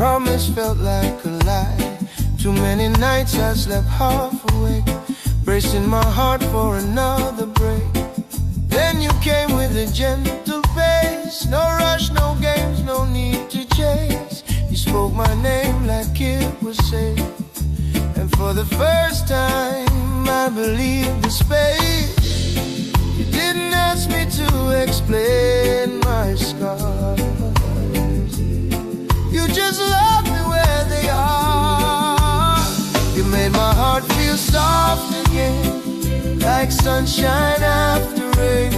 promise felt like a lie. Too many nights I slept half awake, bracing my heart for another break. Then you came with a gentle pace, no rush, no games, no need to chase. You spoke my name like it was safe, and for the first time I believed the space. You didn't ask me to explain my scars, you just love me where they are. You made my heart feel soft again, like sunshine after rain.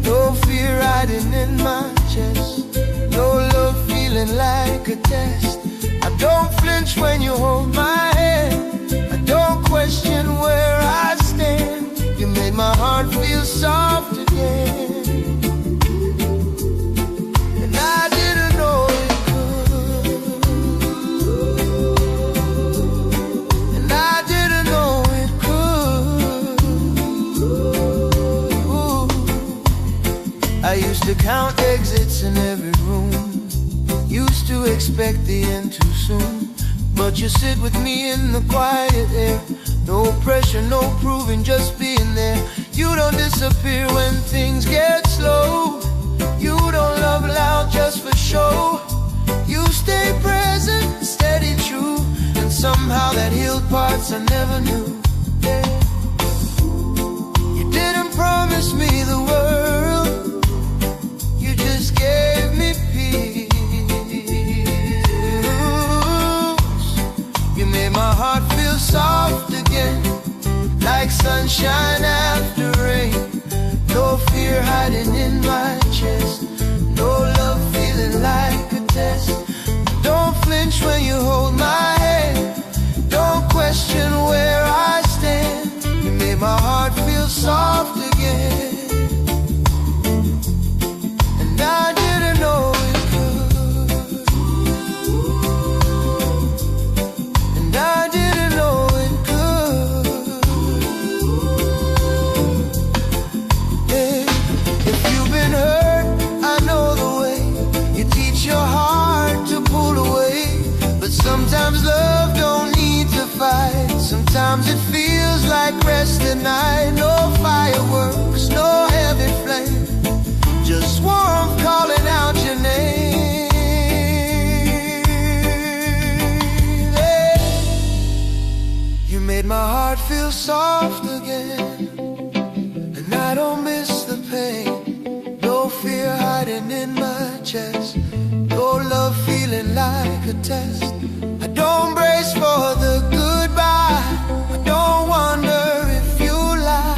No fear hiding in my chest, no love feeling like a test. I don't flinch when you hold my hand, I don't question where I stand. You made my heart feel soft again, and I didn't know it could, and I didn't know it could. Ooh. I used to count exits in every room, used to expect the end too soon, but you sit with me in the quiet air. No pressure, no proving, just being there. You don't disappear when things get slow, you don't love loud just for show. You stay present, steady, true, and somehow that healed parts I never knew. Yeah. You didn't promise me the world, you just gave me peace. You made my heart feel soft again, like sunshine after rain. No fear hiding in my chest, no love feeling like a test. Don't flinch when you hold my hand, don't question where I stand. You made my heart feel soft again, and I didn't know it could, and I didn't know it could. Yeah. If you've been hurt, I know the way. You teach your heart to pull away, but sometimes love don't need to fight. Sometimes it feels like rest at night. No fireworks, no heavy flame, just warmth calling out your name. Yeah. You made my heart feel soft again, and I don't miss the pain. No fear hiding in my chest, no love feeling like a test. I don't brace for the goodbye, I don't wonder if you lie.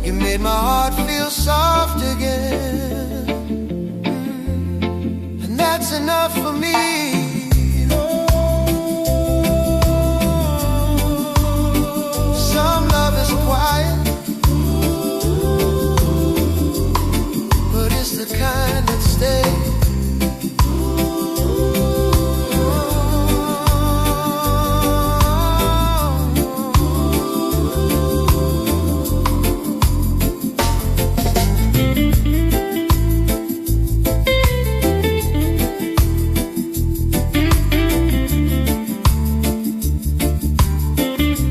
You made my heart feel soft again, and that's enough for me.